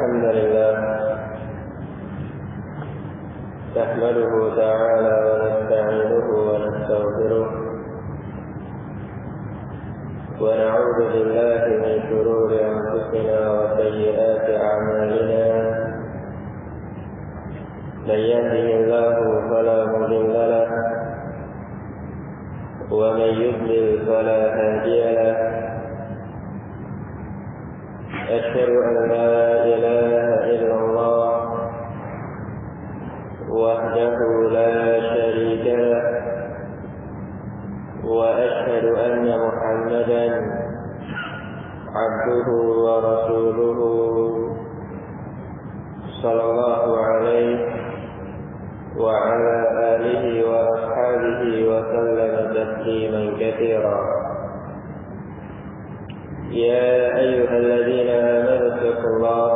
الحمد لله نحمده تعالى ونستعينه ونستغفره ونعوذ بالله من شرور أنفسنا وسيئات أعمالنا من يهده الله فلا مضل له ومن يضلل فلا هادي له أشهد أن لا إله إلا الله وحده لا شريك له وأشهد أن محمدا عبده ورسوله صلى الله عليه وعلى آله وأصحابه وسلم تسليما كثيرا. يا أيها الذين آمنوا اتقوا الله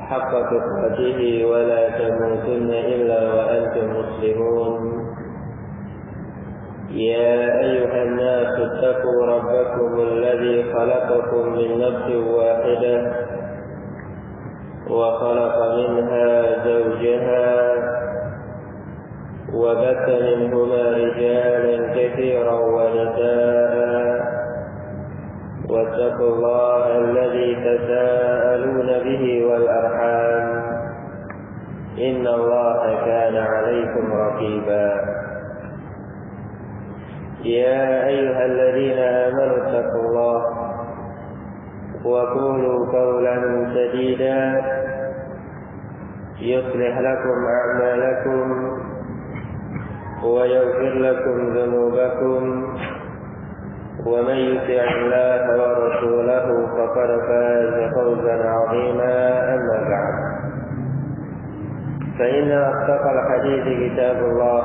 حق تقاته ولا تموتن إلا وأنتم مسلمون. يا أيها الناس اتقوا ربكم الذي خلقكم من نفس واحدة وخلق منها زوجها وبث منهما رجالا كثيرا ونساء واتقوا الله الذي تساءلون به والأرحام إن الله كان عليكم رقيبا. يا أيها الذين آمنوا اتقوا الله وقولوا قولا سديدا يصلح لكم أعمالكم ويغفر لكم ذنوبكم ومن يطع الله ورسوله فقد فاز فوزا عظيما. أما بعد فإن أصدق الحديث كتاب الله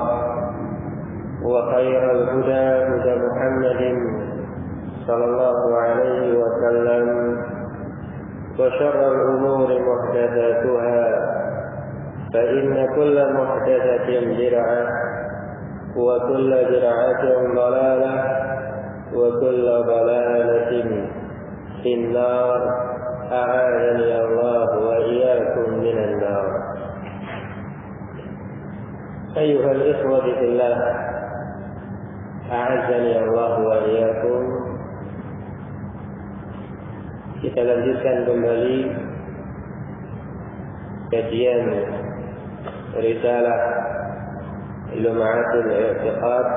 وخير الهدى هدى محمد صلى الله عليه وسلم وشر الأمور محدثاتها فإن كل محدثة بدعة وكل بدعة ضلالة وكل ضلالة في النار. أعاذني الله وإياكم من النار. أيها الإخوة في الله أعزني Allah wa iyyakum. Kita lanjutkan kembali kajian risalah Lum'atul I'tiqad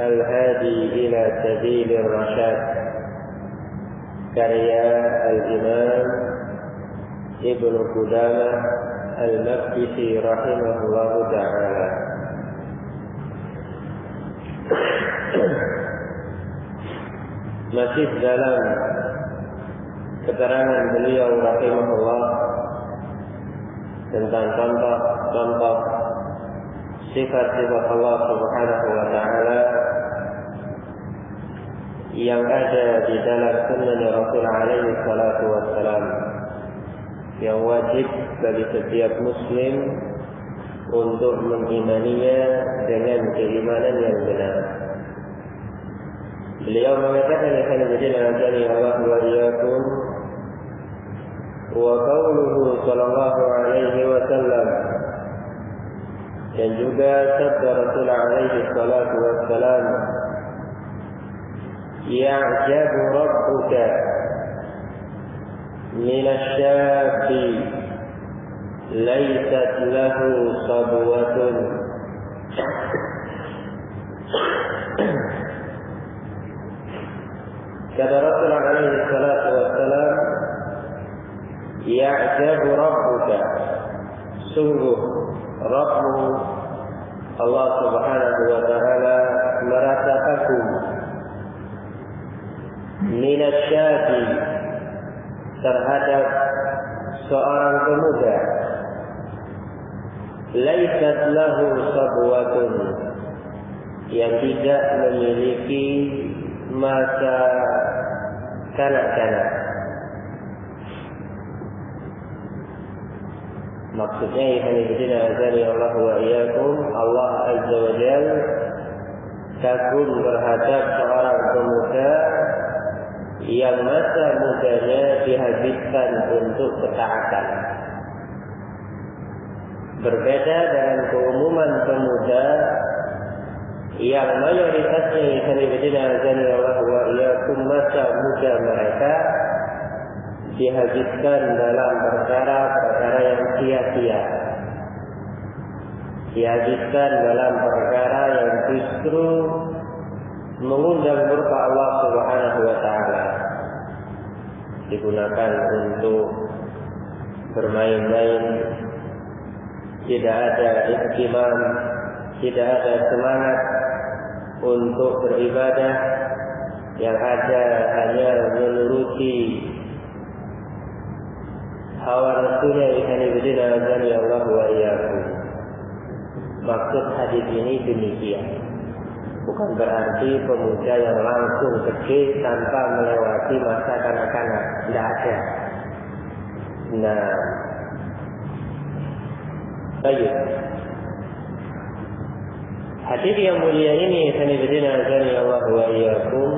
Al-Hadi ila Sabilir Rasyad karya Al-Imam Ibnu Qudamah Al-Maqdisi rahimahullahu ta'ala. Masih dalam keterangan beliau rahimahullah tentang contoh-contoh sifat-sifat Allah subhanahu wa ta'ala yang ada di dalam sunnah Rasul alaihi salatu wassalam yang wajib bagi setiap muslim untuk mengimaninya dengan keimanan yang benar. Beliau mengatakan azani Allah wa iyyakum wa qauluhu sallallahu alaihi wasallam, dan juga sabda Rasul alaihi salatu wassalam, ya'jabu rabbuka min asy-syabbi laysat lahu sabwatun. Kata Rasul alaihi salatu wassalam, ya'jabu rabbuka, sungguh Rabbmu Allah subhanahu wa ta'ala merasa kagum minasyabi terhadap seorang pemuda laisat lahu sabwatun, yang tidak memiliki masa kanak-kanak. Maksudnya azani Allah wa iyyakum, Allah azza wa jalla kagum terhadap seorang pemuda yang masa mudanya dihabiskan untuk ketaatan. Berbeda dengan keumuman pemuda yang mayoritasnya masa muda mereka dihabiskan dalam perkara-perkara yang sia-sia, dihabiskan dalam perkara yang justru mengundang murka Allah Subhanahu wa taala, digunakan untuk bermain-main, tidak ada ihtimam, tidak ada semangat untuk beribadah, yang ada hanya menuruti hawa nafsunya. Allah wa iyyakum. Maksud hadis ini demikian. Bukan berarti pemuda yang langsung gede tanpa melewati masa kanak-kanak. Tidak ada. Nah, baik. Hadis yang mulia ini Allah wa iyyakum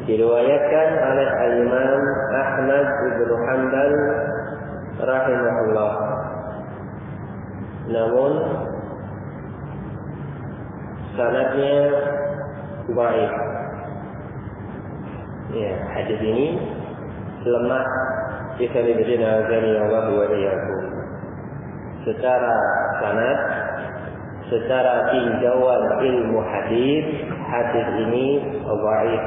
diriwayatkan oleh Imam Ahmad bin Hanbal rahimahullah. Namun sanadnya dhaif. Ya, hadis ini lemah Allah wa iyyakum. Secara sanad, secara tinjauan ilmu hadis ini dhaif.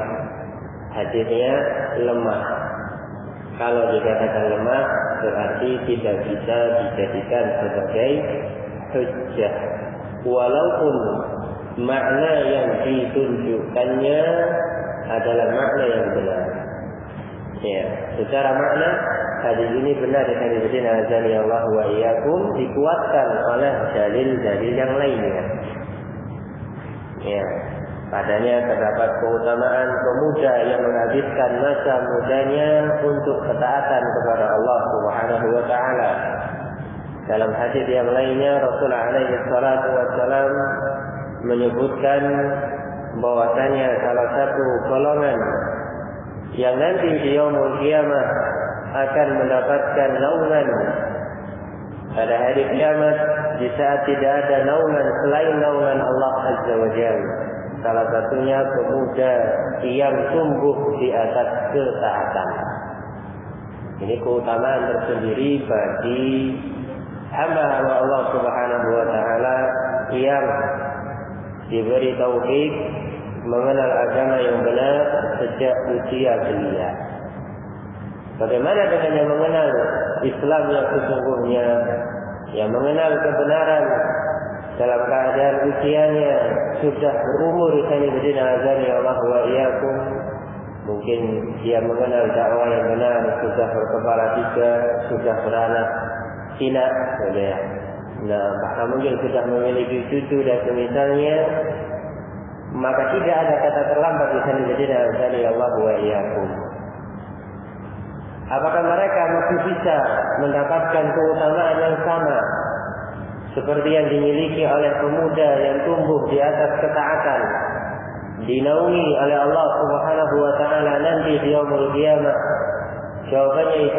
Hadisnya lemah. Kalau dikatakan lemah berarti tidak bisa dijadikan sebagai hujjah, walaupun makna yang ditunjukkannya adalah makna yang benar. Ya, secara makna hadis ini benar Allah wa iyyakum, dikuatkan oleh dalil-dalil yang lainnya. Ya, padanya terdapat keutamaan pemuda yang menghabiskan masa mudanya untuk ketaatan kepada Allah Subhanahu wa taala. Dalam hadis yang lainnya Rasulullah alaihi salatu wassalam menyebutkan bahwasanya salah satu golongan yang nanti di yaumul qiyamah akan mendapatkan naungan pada hari kiamat, di saat tidak ada naungan selain naungan Allah Azza wa Jalla. Salah satunya pemuda yang tumbuh di atas ketaatan. Ini keutamaan tersendiri bagi hamba-hamba Allah Subhanahu wa taala yang diberi taufik mengenal agama yang benar sejak usia belia. Bagaimana dengan yang mengenal Islam yang sesungguhnya, yang mengenal kebenaran dalam keadaan usianya sudah berumur, Allah wa iyyakum. Mungkin dia mengenal dakwah yang benar, sudah berkepala tiga, sudah beranak pinak, nah bahkan mungkin sudah memiliki cucu dan semisalnya, maka tidak ada kata terlambat Allah wa iyyakum. Apakah mereka masih bisa mendapatkan keutamaan yang sama seperti yang dimiliki oleh pemuda yang tumbuh di atas ketaatan, dinaungi oleh Allah Subhanahu wa taala nanti di yaumul qiyamah? Jawabannya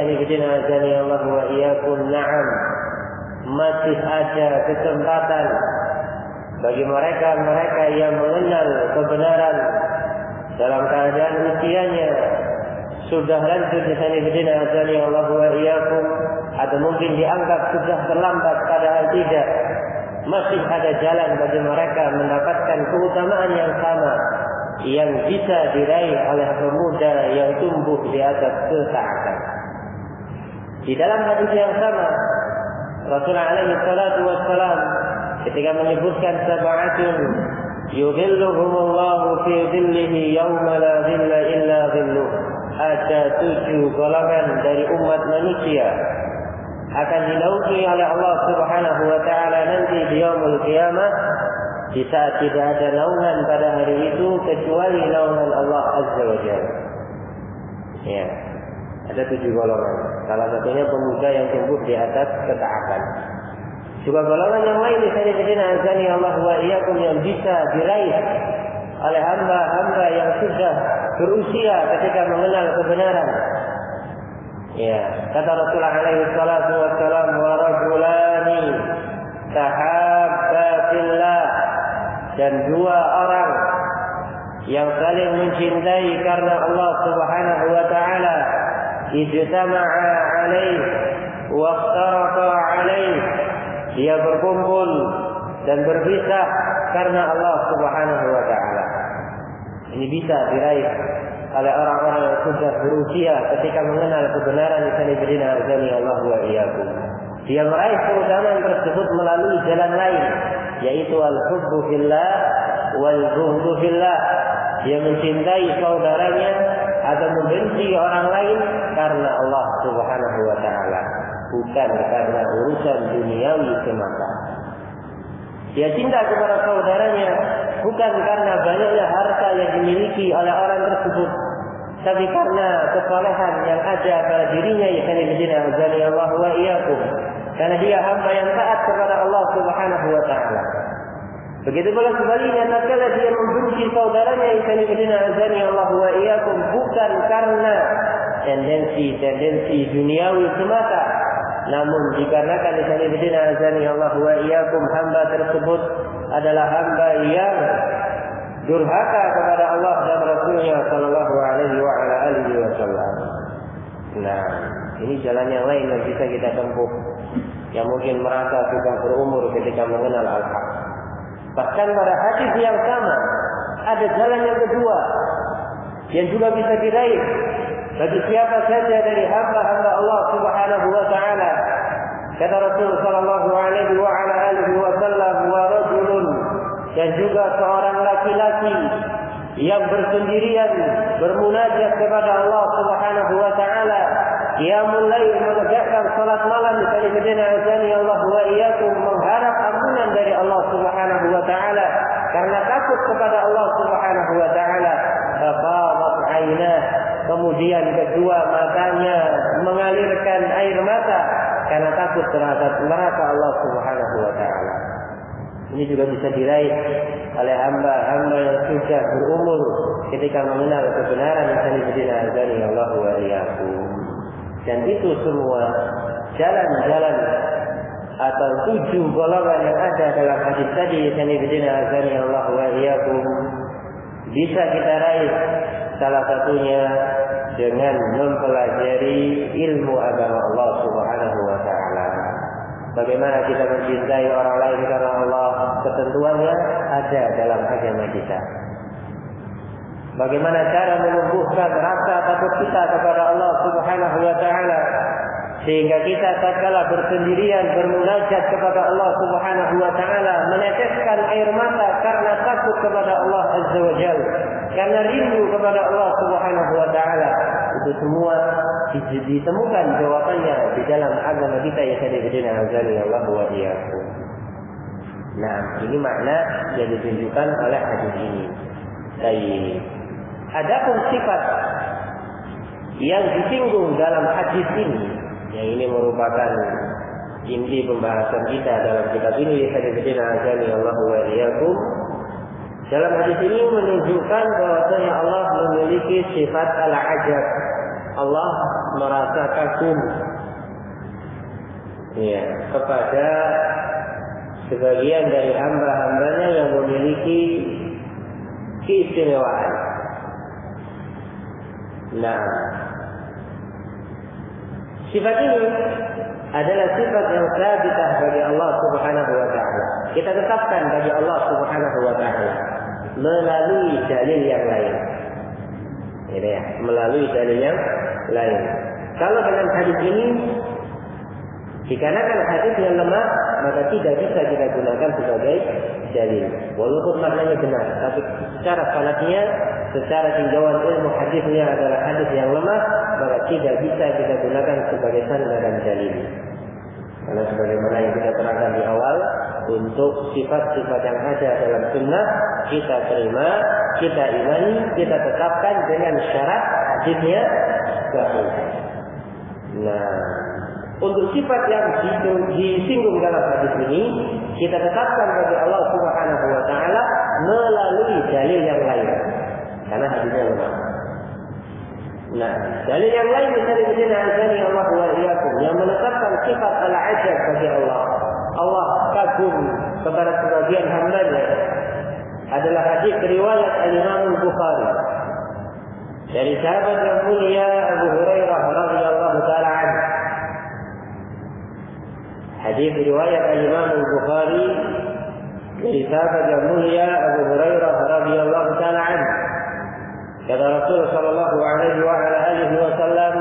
Allah wa iyyakum, na'am. Masih ada kesempatan bagi mereka yang mengenal kebenaran dalam keadaan usianya sudah lanjut Allah wa iyyakum, atau mungkin dianggap sudah terlambat, padahal tidak. Masih ada jalan bagi mereka mendapatkan keutamaan yang sama yang bisa diraih oleh pemuda yang tumbuh di atas ketaatan. Di dalam hadis yang sama, Rasulullah alaihi salatu wassalam ketika menyebutkan sab'atun yudhilluhumullahu fi dhillihi yawma la dhilla illa dhilluh, ada 7 golongan dari umat manusia akan dinaungi oleh Allah Subhanahu wa taala nanti di yaumul qiyamah, di saat tidak ada naungan pada hari itu kecuali naungan Allah Azza wa Jalla. Ya, ada 7 golongan. Salah satunya pemuda yang tumbuh di atas ketaatan. Juga golongan yang lain Allah wa iyyakum yang bisa diraih oleh hamba-hamba yang sudah berusia ketika mengenal kebenaran. Ya, kata Rasulullah alaihi salatu wassalam, wa rajulani tahabba fillah, dan dua orang yang saling mencintai karena Allah Subhanahu wa taala, ijtama'a alaihi wa iftaraqa alaihi, dia berkumpul dan berpisah karena Allah Subhanahu wa taala. Ini bisa diraih oleh orang-orang yang sudah berusia ketika mengenal kebenaran. Allah wa iyyakum. Dia meraih keutamaan tersebut melalui jalan lain, yaitu al-hubbu fillah wal bughdu fillah. Dia mencintai saudaranya atau membenci orang lain karena Allah Subhanahu wa taala, bukan karena urusan duniawi semata. Dia cinta kepada saudaranya bukan karena banyaknya harta yang dimiliki oleh orang tersebut, tapi karena kesolehan yang ada pada dirinya, Allah wa iyyakum. Karena dia hamba yang taat kepada Allah Subhanahu wa taala. Begitu pula sebaliknya, tatkala dia membenci saudaranya, Allah wa iyyakum, bukan karena tendensi duniawi semata, namun dikarenakan Allah wa iyyakum, hamba tersebut adalah hamba yang durhaka kepada Allah dan Rasulnya sallallahu alaihi wa ala alihi wasallam. Nah, ini jalan yang lain yang bisa kita tempuh, yang mungkin merasa sudah berumur ketika mengenal al-haq. Bahkan pada hadis yang sama ada jalan yang kedua yang juga bisa diraih bagi siapa saja dari hamba-hamba Allah Subhanahu wa taala. Kata Rasul sallallahu alaihi wa ala alihi wasallam, wa rajulun, dan juga seorang laki-laki yang bersendirian bermunajat kepada Allah Subhanahu wa taala, qiyamul lail, menegakkan salat malam, Allah wa iyyakum, mengharap ampunan dari Allah Subhanahu wa taala karena takut kepada Allah Subhanahu wa taala. Fafadat aynah, kemudian kedua matanya mengalirkan air mata karena takut terhadap neraka Allah Subhanahu wa taala. Ini juga bisa diraih oleh hamba-hamba yang sudah berumur ketika mengenal kebenaran. Allah wa iyyakum. Dan itu semua jalan-jalan atau 7 golongan yang ada dalam hadis tadi, Allah wa iyyakum, bisa kita raih salah satunya dengan mempelajari ilmu agama Allah Subhanahu wa taala. Bagaimana kita mencintai orang lain karena Allah, ketentuannya ada dalam agama kita. Bagaimana cara menumbuhkan rasa takut kita kepada Allah Subhanahu wa taala sehingga kita tatkala bersendirian bermunajat kepada Allah Subhanahu wa taala meneteskan air mata karena takut kepada Allah Azza wa Jalla, karena rindu kepada Allah Subhanahu wa taala. Itu semua ditemukan jawabannya di dalam agama kita, Allah wa iyyakum. Nah, ini makna yang ditunjukkan oleh hadis ini. Baik. Adapun sifat yang disinggung dalam hadis ini, yang ini merupakan inti pembahasan kita dalam kitab ini, Allah wa iyyakum. Dalam hadis ini menunjukkan bahwasanya Allah memiliki sifat al-ajab. Allah merasa kagum kepada sebagian dari hamba-hambanya yang memiliki keistimewaan. Nah, sifat ini adalah sifat yang sabitah bagi Allah Subhanahu wa taala. Kita tetapkan bagi Allah Subhanahu wa taala melalui dalil yang lain. Melalui dalil yang lain. Kalau dengan hadis ini, dikarenakan hadis yang lemah, maka tidak bisa kita gunakan sebagai dalil. Walaupun maknanya benar, tapi secara sanadnya, secara tinjauan ilmu hadisnya adalah hadis yang lemah, maka tidak bisa kita gunakan sebagai sanad dan dalil. Karena sebagaimana yang kita terangkan di awal, untuk sifat-sifat yang ada dalam sunnah kita terima, kita imani, kita tetapkan dengan syarat hadisnya sahih. Nah, untuk sifat yang disinggung dalam hadis ini, kita tetapkan bagi Allah Subhanahu wa taala melalui dalil yang lain. Karena hadisnya lemah. Nah, dalil yang lain dari Ibnu Azani Allah wa iyyakum yang menetapkan sifat al-ajab bagi Allah. Allah kagum kepada sebagian hamba-Nya adalah hadis riwayat Al-Imam Al-Bukhari dari sahabat yang mulia Abu Hurairah radhiyallahu taala anhu. Hadis riwayat Al-Imam Al-Bukhari dari sahabat yang mulia Abu Hurairah radhiyallahu taala anhu. Kata Rasul sallallahu alaihi wa ala alihi wasallam,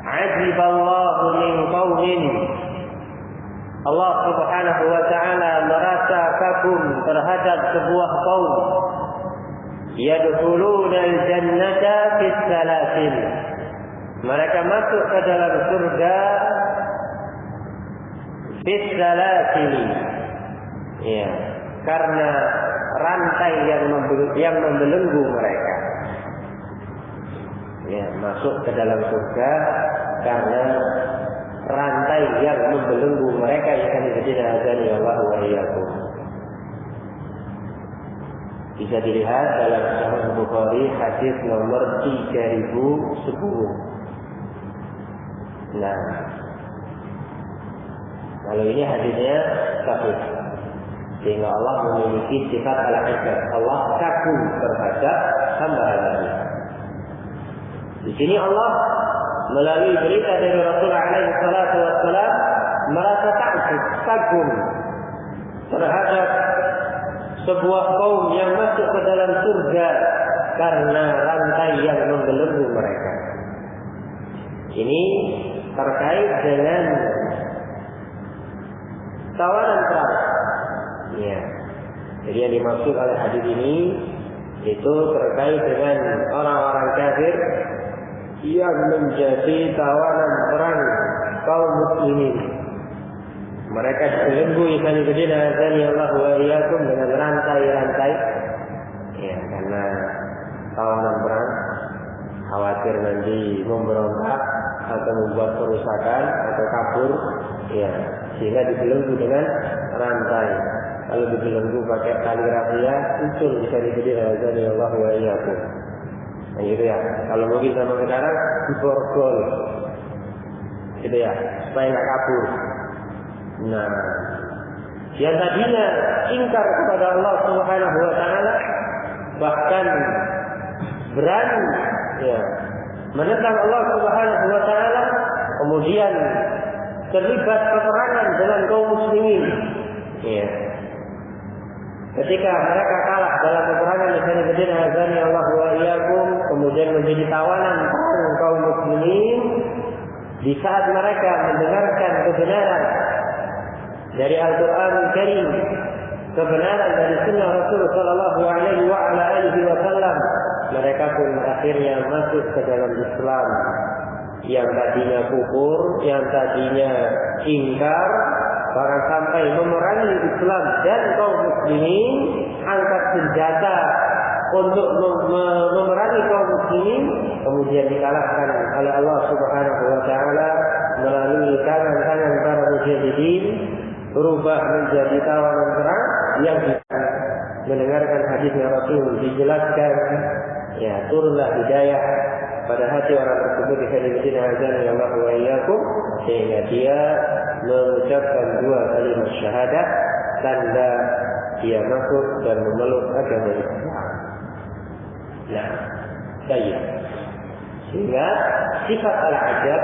"Ajiballahu min qaumin." Allah Subhanahu wa taala merasa kagum terhadap sebuah kaum yadkhuluna al-jannata fi salasin. Mereka masuk ke dalam surga fi salasin. Ya, karena rantai yang membelenggu mereka. Ya, masuk ke dalam surga karena rantai yang membelenggu mereka yang azani Allah wa iyyakum. Bisa dilihat dalam Sahih Bukhari hadis nomor 3010. Nah, kalau ini hadisnya sahih. Sehingga Allah memiliki sifat al-ajab. Allah kagum terhadap hamba-hambanya. Di sini Allah melalui berita dari Rasulullah alaihi salatu wassalam merasa takjub, kagum terhadap sebuah kaum yang masuk ke dalam surga karena rantai yang membelenggu mereka. Ini terkait dengan tawanan perang. Ya. Jadi yang dimaksud oleh hadis ini itu terkait dengan orang-orang kafir yang menjadi tawanan perang kaum muslimin. Mereka dibelenggu ikan kedina azani Allah wa iyyakum dengan rantai-rantai. Ya, karena tawanan perang khawatir nanti memberontak atau membuat kerusakan atau kabur, ya, sehingga dibelenggu dengan rantai. Kalau dibelenggu pakai tali rafia, usul bisa dikira azani Allah wa iyyakum. Nah, gitu ya. Kalau mungkin sama sekarang diborgol, gitu ya, supaya nggak kabur. Nah, yang tadinya ingkar kepada Allah Subhanahu wa taala, bahkan berani ya menentang Allah Subhanahu wa taala, kemudian terlibat peperangan dengan kaum muslimin. Ya. Ketika mereka kalah dalam peperangan di sana azani Allah wa iyyakum, kemudian menjadi tawanan perang kaum muslimin, di saat mereka mendengarkan kebenaran dari Al-Quran Al-Karim, kebenaran dari Sunnah Rasul Sallallahu Alaihi Wasallam, mereka pun akhirnya masuk ke dalam Islam. Yang tadinya kufur, yang tadinya ingkar, bahkan sampai memerangi Islam dan kaum muslimin, angkat senjata untuk memerangi kaum muslimin, kemudian dikalahkan oleh Allah Subhanahu wa taala melalui tangan-tangan para mujahidin, berubah menjadi tawanan perang yang mendengarkan hadisnya Rasul, dijelaskan, ya, turunlah hidayah pada hati orang tersebut di hadis azan Allah wa iyyakum, sehingga dia mengucapkan dua kalimat syahadat, tanda dia masuk dan memeluk agama Islam. Nah, baik. Sehingga sifat al-ajab,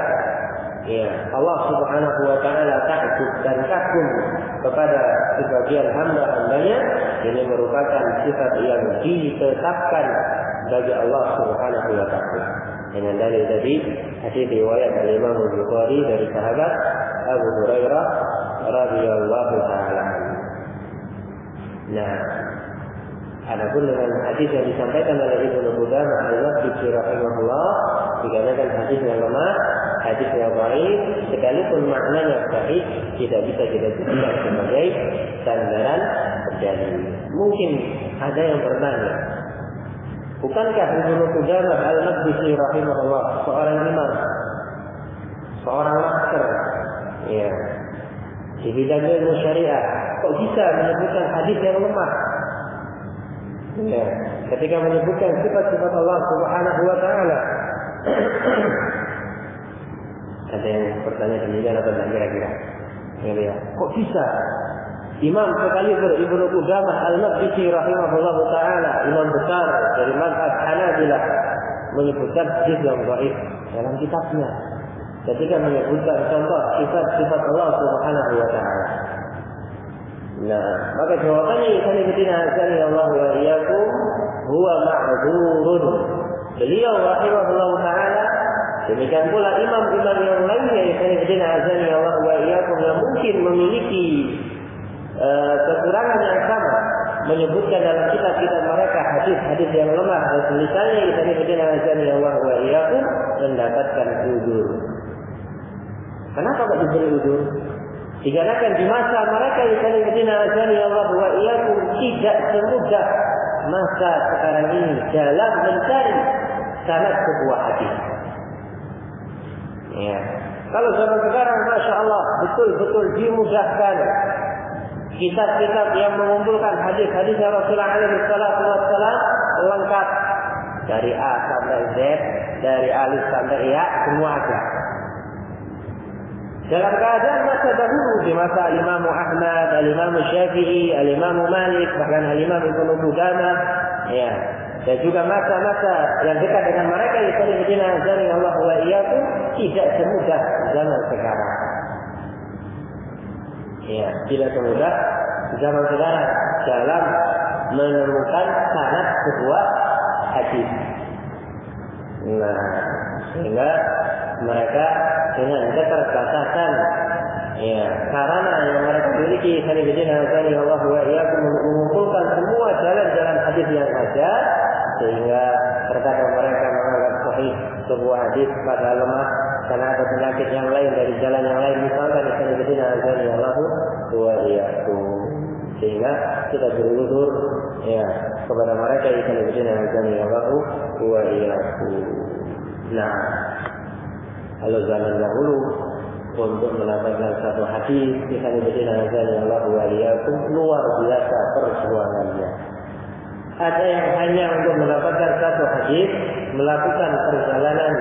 ya, Allah Subhanahu wa taala takjub dan kagum kepada sebagian hamba-hambanya, ini merupakan sifat yang ditetapkan bagi Allah Subhanahu wa taala. Dengan dalil tadi hadis riwayat Al-Imam Al-Bukhari dari sahabat Abu Hurairah radhiyallahu taala. Nah, adapun dengan hadis yang disampaikan oleh Ibnu Qudamah al-Maqdisi rahimahullah, dikarenakan hadis yang lemah, hadis yang baik, sekalipun maknanya sahih, tidak bisa kita jadikan sebagai sandaran dalil. Mungkin ada yang bertanya, bukankah Ibnu Qudamah al-Maqdisi rahimahullah seorang imam, seorang master, ya, di bidang ilmu syariah, kok bisa menyebutkan hadis yang lemah? Ya, ketika menyebutkan sifat-sifat Allah Subhanahu wa taala. Ada yang bertanya demikian atau tidak kira-kira? Ya, kok bisa? Imam sekaligus Ibnu Qudamah Al-Maqdisi rahimahullah taala, imam besar dari mazhab Hanabilah, menyebutkan hadis yang dhaif dalam kitabnya. Ketika menyebutkan contoh sifat-sifat Allah Subhanahu wa taala. Nah, maka jawabannya ikhwatina azani Allah wa iyyakum huwa ma'dzurun. Beliau rahimahullah taala, demikian pula imam-imam yang lainnya ikhwatina azani Allah wa iyyakum yang mungkin memiliki kekurangan yang sama, menyebutkan dalam kitab-kitab mereka hadis-hadis yang lemah dan semisalnya ikhwatina azani Allah wa iyyakum mendapatkan udzur. Kenapa kok diberi udzur? Dikarenakan di masa mereka ikhwatina azani Allah wa iyyakum tidak semudah masa sekarang ini dalam mencari sanad sebuah hadis. Ya. Kalau zaman sekarang Masya Allah betul-betul dimudahkan. Kitab-kitab yang mengumpulkan hadis-hadis Rasulullah SAW lengkap dari A sampai Z, dari alif sampai ya, semua ada. Dalam keadaan masa dahulu di masa Imam Ahmad, Imam Syafi'i, Imam Malik, bahkan Imam Ibnu Qudamah, ya, dan juga masa-masa yang dekat dengan mereka ikhwatina azani Allah wa iyyakum tidak semudah zaman sekarang. Ya, tidak semudah zaman sekarang dalam menemukan sanad sebuah hadis. Nah, sehingga mereka dengan keterbatasan ya sarana yang mereka miliki ikhwatina azani Allah wa iyyakum mengumpulkan semua jalan-jalan hadis yang ada, sehingga terkadang mereka menganggap sahih sebuah hadis padahal lemah karena ada penyakit yang lain dari jalan yang lain, misalkan ikhwatina azani Allah wa iyyakum, sehingga kita berudzur ya kepada mereka ikhwatina azani Allah wa iyyakum. Nah, kalau zaman dahulu untuk mendapatkan satu hadis ikhwatina azani Allah wa iyyakum luar biasa perjuangannya. Ada yang hanya untuk mendapatkan satu hadis melakukan perjalanan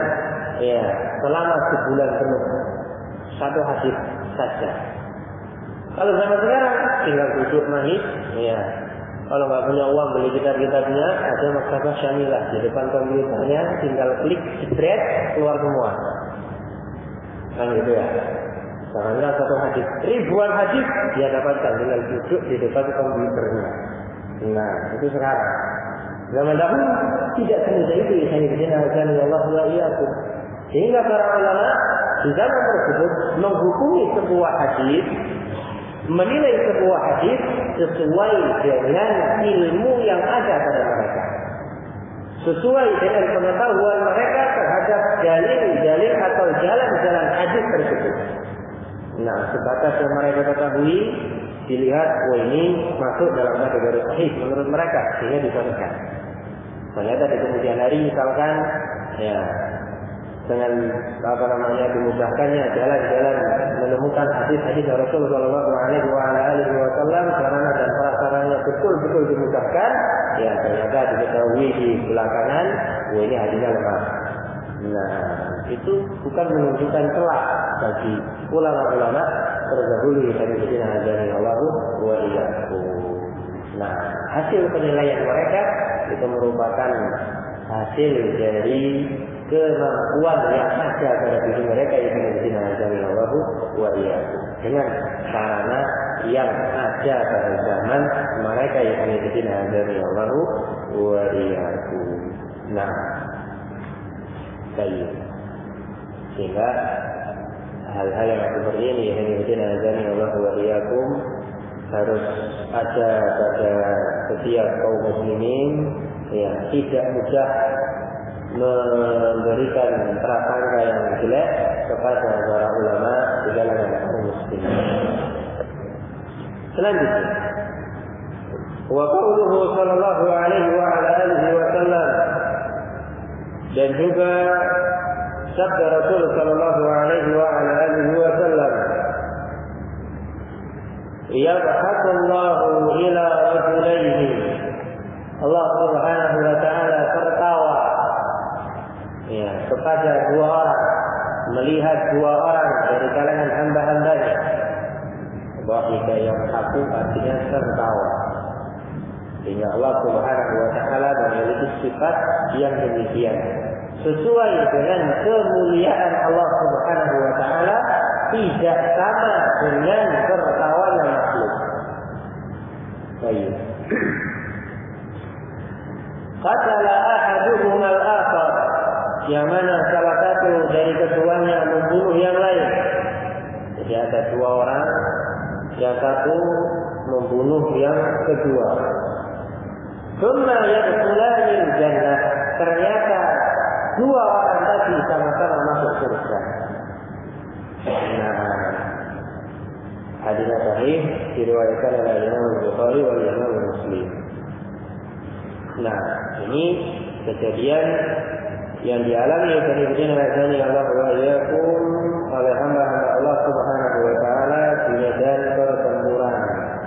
ya selama sebulan penuh satu hadis saja. Kalau zaman sekarang tinggal duduk manis, ya. Kalau nggak punya uang beli kitab-kitabnya, ada Maktabah Syamilah di depan komputernya, tinggal klik, jebret, keluar semua. Kan gitu ya. Karena satu hadis, ribuan hadis dia dapatkan tinggal duduk di depan komputernya. Nah, itu sekarang. Zaman dahulu tidak semudah itu ikhwatina azani Allah wa iyyakum. Sehingga para ulama di zaman tersebut menghukumi sebuah hadis, menilai sebuah hadis sesuai dengan ilmu yang ada pada mereka, sesuai dengan pengetahuan mereka terhadap dalil-dalil atau jalan-jalan hadis tersebut. Nah, sebatas yang mereka ketahui, dilihat, oh ini masuk dalam kategori sahih menurut mereka, sehingga disahihkan. Ternyata di kemudian hari misalkan, ya dengan dimudahkannya jalan-jalan menemukan hadis-hadis Rasulullah SAW, sarana dan prasarana betul-betul dimudahkan, ya ternyata diketahui di belakangan, oh ini hadisnya lemah. Nah, itu bukan menunjukkan celah bagi ulama-ulama terdahulu dari azani Allah wa iyyakum. Nah, hasil penilaian mereka itu merupakan hasil dari kemampuan yang ada pada diri mereka yang azani Allah wa iyyakum, dengan sarana yang ada pada zaman mereka yang azani Allah wa iyyakum. Nah, baik. Sehingga hal-hal yang seperti ini yang azani Allah wa iyyakum harus ada pada setiap kaum muslimin, ya tidak mudah memberikan prasangka yang jelek kepada para ulama di kalangan kaum muslimin. Selanjutnya, wa qauluhu sallallahu alaihi wa ala alihi wa sallam, dan juga sabda Rasul sallallahu alaihi wa ala alihi wa sallam, yab'atsullahu ila rajulaini Allah Subhanahu wa taala tertawa ya kepada dua orang, melihat dua orang dari kalangan hamba-hambanya. Dhahika yadhaku artinya tertawa. Sehingga Allah Subhanahu wa taala memiliki sifat yang demikian. Sesuai dengan kemuliaan Allah Subhanahu wa taala, tidak sama dengan tertawanya makhluk. Baik. Qatala ahaduhum al-akhar, yang mana salah satu dari keduanya membunuh yang lain. Jadi ada dua orang, yang satu membunuh yang kedua. Thumma yadkhulani al-jannah, ternyata dua orang tadi sama-sama masuk surga. Nah, hadis sahih diriwayatkan oleh Imam Bukhari dan Imam Muslim. Nah, ini kejadian yang dialami oleh Allah oleh hamba-hamba Allah Subhanahu wa taala di medan pertempuran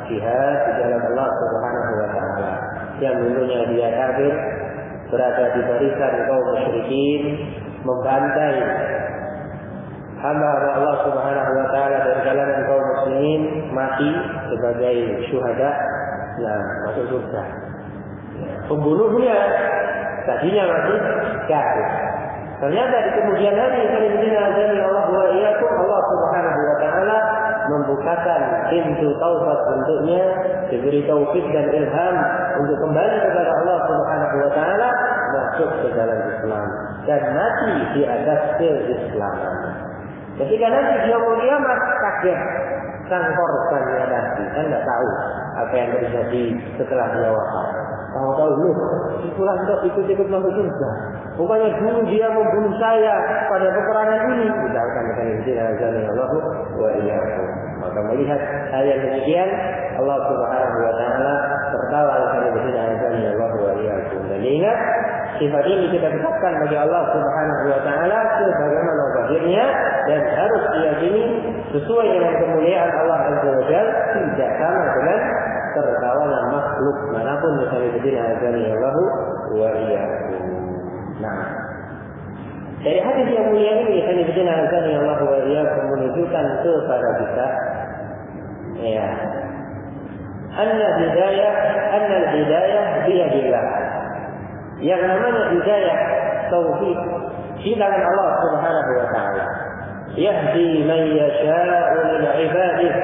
jihad di jalan Allah Subhanahu wa taala. Yang dulunya dia kafir, berada di barisan kaum musyrikin, membantai hamba-hamba Allah Subhanahu wa taala dari kalangan kaum muslimin, mati sebagai syuhada, nah masuk surga. Pembunuhnya tadinya masih kafir. Ternyata di kemudian hari Allah Subhanahu wa taala membukakan pintu taubat untuknya, diberi taufik dan ilham untuk kembali kepada Allah Subhanahu wa taala, masuk ke dalam Islam dan mati di atas keislaman. Ketika nanti dia mau kiamat, kaget sang korbannya tadi, kan nggak tahu apa yang terjadi setelah dia wafat. Tahu-tahu loh, itulah ikut masuk surga. Bukannya dulu dia membunuh saya pada peperangan ini. Misalkan dengan Allah wa iyyakum. Maka melihat hal yang demikian, Allah Subhanahu wa taala tertawa dengan Allah wa iyyakum. Dan ingat, sifat ini kita tetapkan bagi Allah Subhanahu wa taala sebagaimana zahirnya, dan harus diyakini sesuai dengan kemuliaan Allah Azza wa Jalla, tidak sama dengan tertawanya makhluk manapun. Misalnya Allah wa iyyakum. Nah, dari hadis yang mulia ini Allah wa iyyakum menunjukkan kepada kita ya, anna hidayah biyadillah. Yang namanya hidayah taufik di tangan Allah Subhanahu wa taala. Yahdi man yasha'u min 'ibadihi.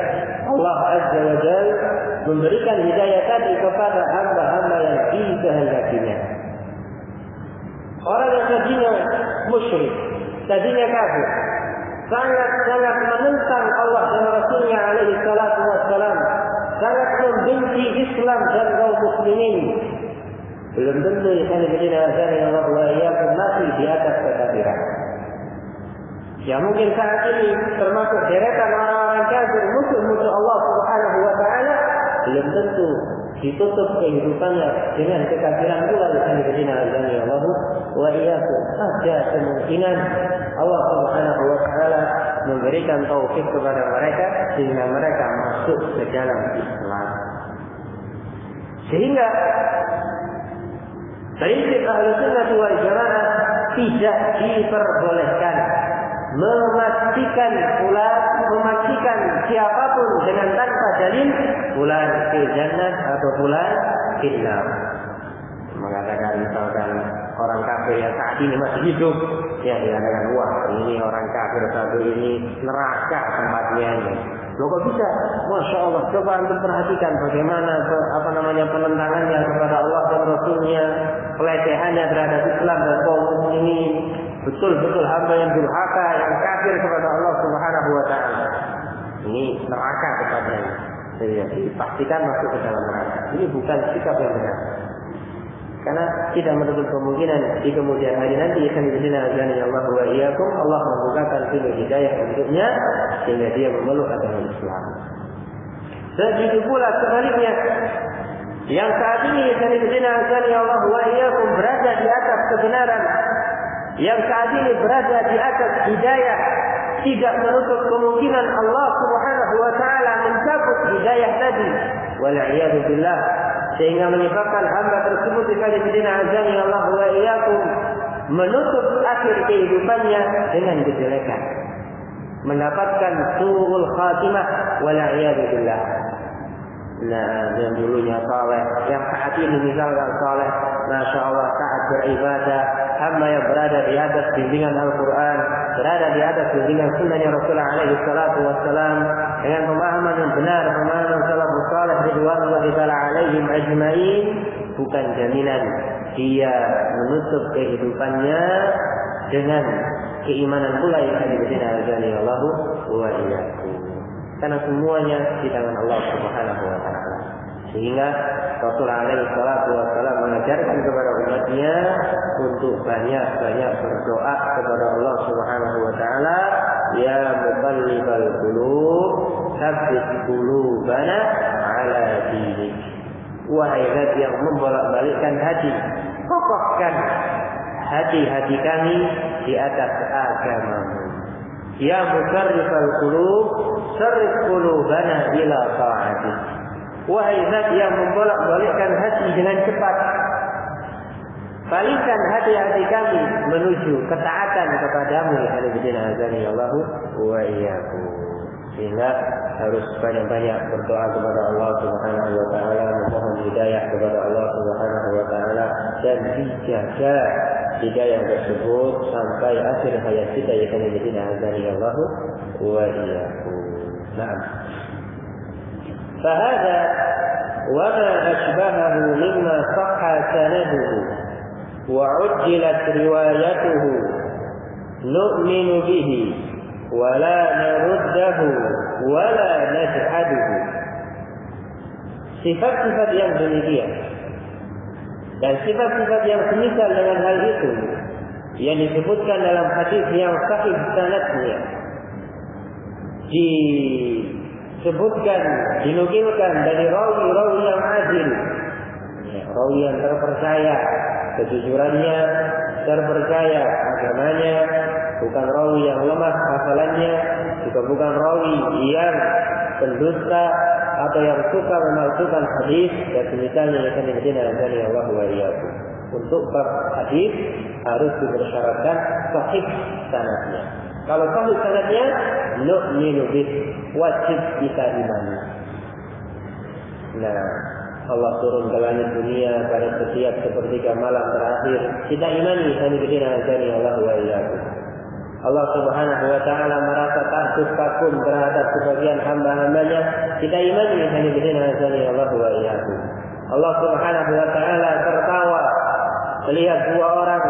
Allah Azza wa Jalla memberikan hidayah tadi kepada hamba-hamba yang dikehendakinya. Orang yang tadinya musyrik, tadinya kafir, sangat-sangat menentang Allah dan Rasulnya alaihi salatu wassalam, sangat membenci Islam dan kaum muslimin. Belum tentu Allah wa iyyakum masih di atas kekafiran. Ya mungkin saat ini termasuk deretan orang-orang kafir, musuh-musuh Allah Subhanahu wa taala, belum tentu ditutup kehidupannya dengan kekafiran pula. Allah wa iyyakum. Ada kemungkinan Allah Subhanahu wa taala memberikan taufik kepada mereka sehingga mereka masuk ke dalam Islam. Sehingga prinsip Ahlussunnah wal Jamaah tidak diperbolehkan memastikan siapapun dengan tanpa dalil fulan fil jannah atau fulan fil nar. Mengatakan misalkan orang kafir yang saat ini masih hidup, ya dikatakan wah ini orang kafir satu ini neraka tempatnya ini. Loh kok bisa? Masya Allah, coba antum perhatikan bagaimana penentangannya kepada Allah dan Rasulnya, pelecehannya terhadap Islam dan kaum muslimin. Betul-betul hamba yang durhaka, yang kafir kepada Allah Subhanahu wa taala. Ini neraka tempatnya. Jadi dipastikan masuk ke dalam neraka. Ini bukan sikap yang benar. Karena tidak menutup kemungkinan di kemudian hari nanti Allah wa iyyakum, Allah membukakan pintu hidayah untuknya sehingga dia memeluk agama Islam. Begitu pula sebaliknya, yang saat ini Allah wa iyyakum berada di atas kebenaran, yang saat ini berada di atas hidayah, tidak menutup kemungkinan Allah Subhanahu wa taala mencabut hidayah tadi. Wal iyadu billah, sehingga menyebabkan hamba tersebut azani Allah wa iyyakum menutup akhir kehidupannya dengan kejelekan, mendapatkan su'ul khatimah wal'iyadu billah. Nah, yang dulunya saleh, yang saat ini misalkan saleh, masya Allah taat beribadah, hamba yang berada di atas bimbingan Al-Quran, berada di atas bimbingan sunnahnya Rasulullah alaihi salatu wassalam, dengan pemahaman yang benar, pemahaman salafus saleh ridwanullahi ta'ala alaihim ajma'in, bukan jaminan dia menutup kehidupannya dengan keimanan pula yang azani Allah wa iyyakum. Karena semuanya di tangan Allah Subhanahu wa taala. Sehingga Rasulullah alaihi salatu wasallam mengajarkan kepada umatnya untuk banyak-banyak berdoa kepada Allah Subhanahu wa taala, ya muqallibal qulub, tsabbit qulubana ala dinik. Wahai zat yang membolak-balikkan hati, kokohkan hati-hati kami di atas agamamu. Ya musarrifal qulub, sarrif qulubana ila ta'atik. Wahai zat yang membolak-balikkan hati dengan cepat, palingkan hati-hati kami menuju ketaatan kepadamu ya azani Allah wa iyyakum. Sehingga harus banyak-banyak berdoa kepada Allah Subhanahu wa taala, memohon hidayah kepada Allah Subhanahu wa taala, dan dijaga hidayah tersebut sampai akhir hayat kita ya azani Allah wa iyyakum. Nah, فهذا وما أشبهه مما صح سنده وعجلت روايته نؤمن به ولا نرده ولا نجحده. Sifat-sifat yang demikian dan sifat-sifat yang semisal dengan hal itu yang disebutkan dalam hadis yang sahih sanadnya, disebutkan, dinukilkan dari rawi-rawi yang adil, rawi yang terpercaya, kejujurannya terpercaya, agamanya, bukan rawi yang lemah hafalannya, juga bukan rawi yang pendusta atau yang suka memalsukan hadis dan semisalnya yang azani Allah wa iyyakum. Untuk bab hadis harus dibersyaratkan sahih sanadnya. Kalau sahih sanadnya, nu'minu bih, wajib kita imani. Nah, Allah turun ke langit dunia pada setiap sepertiga malam terakhir, kita imani azani Allah wa iyyakum. Allah Subhanahu wa taala merasa takut kagum terhadap sebagian hamba-hambanya, kita imani azani Allah wa iyyakum. Allah Subhanahu wa taala tertawa melihat dua orang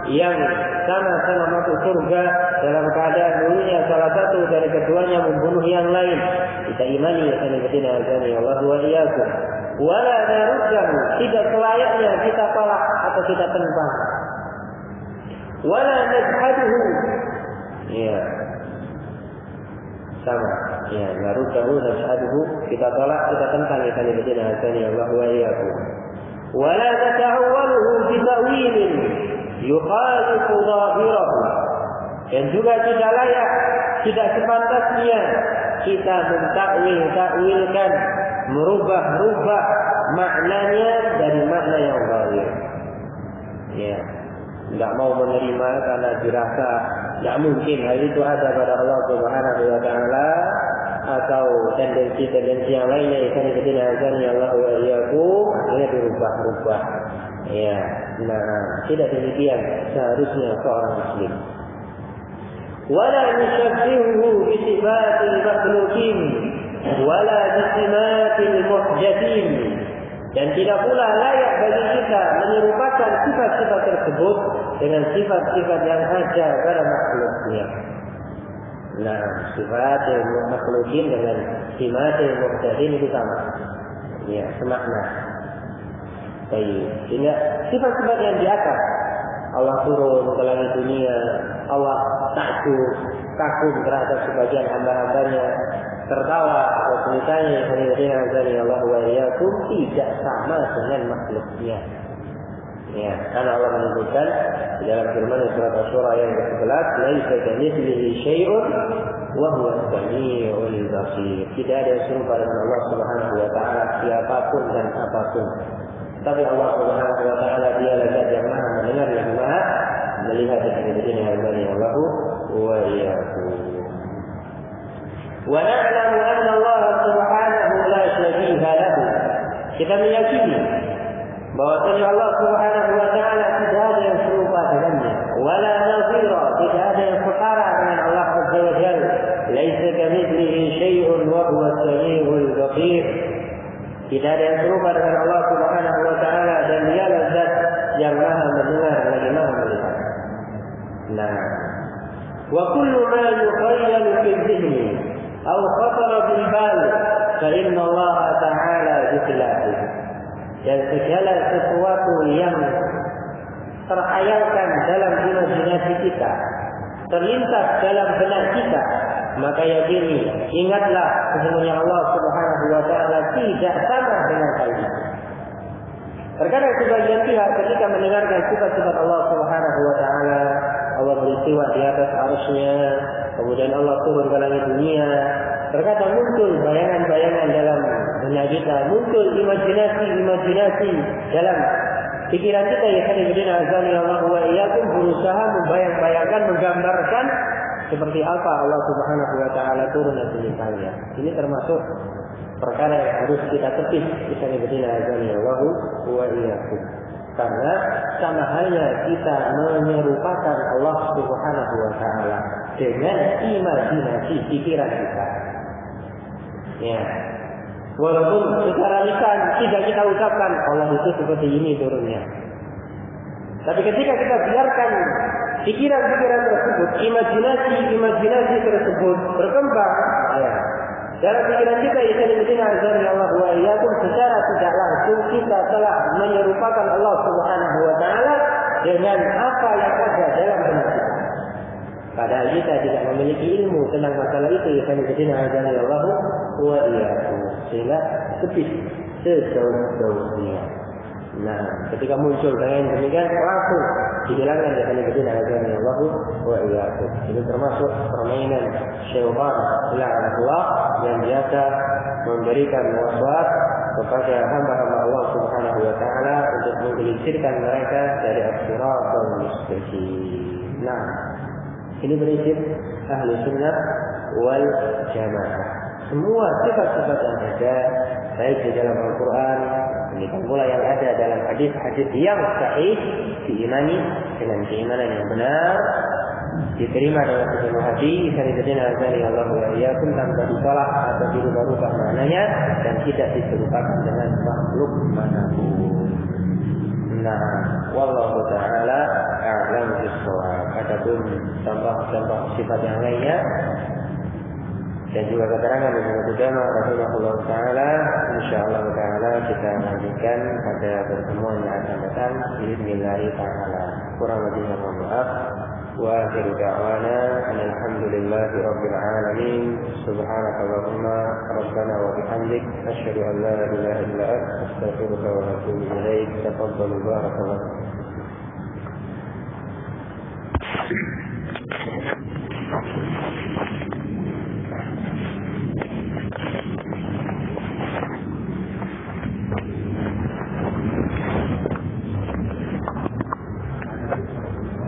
yang sama-sama masuk surga dalam keadaan dulunya salah satu dari keduanya membunuh yang lain, kita imani azani Allah wa iyyakum. Wala naruddahu, tidak selayaknya kita tolak atau kita tentang. Wala najhaduhu, ya sama, ya naruddahu najhaduhu, kita tolak, kita tentang azani Allah wa iyyakum. Wala nata'awwaluhu bi ta'wilin yukhalifu dhahirahu, dan juga tidak layak, tidak sepantasnya kita mentakwilkan, merubah maknanya dari makna yang zahir. Ya, tidak mau menerima karena dirasa tidak mungkin hal itu ada pada Allah Subhanahu wa taala, atau tendensi-tendensi yang lainnya yang azani Allah wa iyyakum, akhirnya dirubah-rubah. Ya, nah tidak demikian seharusnya seorang muslim. Wala nushabbihuhu bi sifatil makhluqin wala bi simatil muhdatsin, dan tidak pula layak bagi kita menyerupakan sifat-sifat tersebut dengan sifat-sifat yang ada pada makhluknya. Nah, sifat yang makhlukin dengan sifat yang muhdatsin itu sama, ya, semakna. Baik, sehingga sifat-sifat yang di atas, Allah turun ke langit dunia, Allah takut, kagum terhadap sebagian hamba-hambanya, tertawa atau semisanya azani Allah wa iyyakum, tidak sama dengan makhluknya. Ya, karena Allah menyebutkan di dalam firman surat Asy-Syura yang ke-11, "Laisa kamitslihi syai'un wa huwa as-sami'ul basir." Tidak ada yang serupa dengan Allah Subhanahu wa taala siapapun dan apapun. Tapi Allah Subhanahu wa taala dialah Zat yang Maha mendengar yang Maha melihat dari Allah wa iyyakum. Wa na'lamu anna Allah Subhanahu la syabiha lahu. Kita meyakini bahwasanya Allah Subhanahu wa taala tidak ada yang serupa dengannya, wala nazira, tidak ada yang setara dengan Allah Azza wa Jalla. Laisa kamitslihi syai'un wa huwa as-sami'ul basir. Tidak ada yang serupa dengan Allah Subhanahu wa taala dan dialah Zat yang Maha mendengar lagi Maha melihat. Nah, wa kullu ma yukhayyalu fi dhihni aw khatara bil bal fa inna Allah ta'ala bikhilafih. Dan segala sesuatu yang terkhayalkan dalam imajinasi kita, terlintas dalam benak kita, maka yakini, ingatlah sesungguhnya Allah Subhanahu wa taala tidak sama dengan hal itu. Terkadang sebagian pihak ketika mendengarkan sifat-sifat Allah Subhanahu wa taala, Allah beristiwa di atas arsy-Nya, kemudian Allah turun ke langit dunia, terkadang muncul bayangan-bayangan dalam benak kita, muncul imajinasi dalam pikiran kita, ya kadang-kadang azani Allah wa iyyakum, berusaha membayang-bayangkan, menggambarkan seperti apa Allah Subhanahu wa taala turun dan misalnya. Ini termasuk perkara yang harus kita tepis, kita kadang-kadang azani Allah wa iyyakum. Karena sama halnya kita menyerupakan Allah Subhanahu wa taala dengan imajinasi pikiran kita. Ya. Walaupun secara lisan tidak kita ucapkan Allah itu seperti ini turunnya. Tapi ketika kita biarkan pikiran-pikiran tersebut, imajinasi tersebut berkembang, ya. Dalam pikiran kita yang azan Allah wa iyyakum, secara tidak langsung kita telah menyerupakan Allah Subhanahu wa taala dengan apa yang ada dalam benak kita. Padahal kita tidak memiliki ilmu tentang masalah itu, yang azan Allah wa iyyakum. Sehingga tepis sejauh-jauhnya. Nah, ketika muncul dengan demikian langsung dihilangkan dari azan Allah wa iyyakum. Ini termasuk permainan syaitan la'anatullah yang biasa memberikan waswas kepada hamba-hamba Allah Subhanahu wa taala untuk menggelincirkan mereka dari as-siratal mustaqim. Nah, ini prinsip ahli sunnah wal jamaah. Semua sifat-sifat yang ada baik di dalam Al-Quran, demikian pula yang ada dalam hadis-hadis yang sahih, diimani dengan keimanan yang benar, diterima dalam sepenuh hati, sanadina azani Allah wa iyyakum, tanpa ditolak atau dirubah-rubah maknanya, dan tidak diserupakan dengan makhluk manapun. Nah, wallahu ta'ala a'lam bis-shawab. Adapun contoh-contoh sifat yang lainnya dan juga keterangan dari ulama rahimahullah taala, insyaallah taala kita lanjutkan pada pertemuan yang akan datang bismillah taala. Kurang lebihnya mohon maaf. Wa akhiru da'wana alhamdulillahi rabbil alamin. Subhanakallahumma rabbana wa bihamdik asyhadu an la ilaha illa anta astaghfiruka wa atubu ilaik. Tafadhalu barakallahu.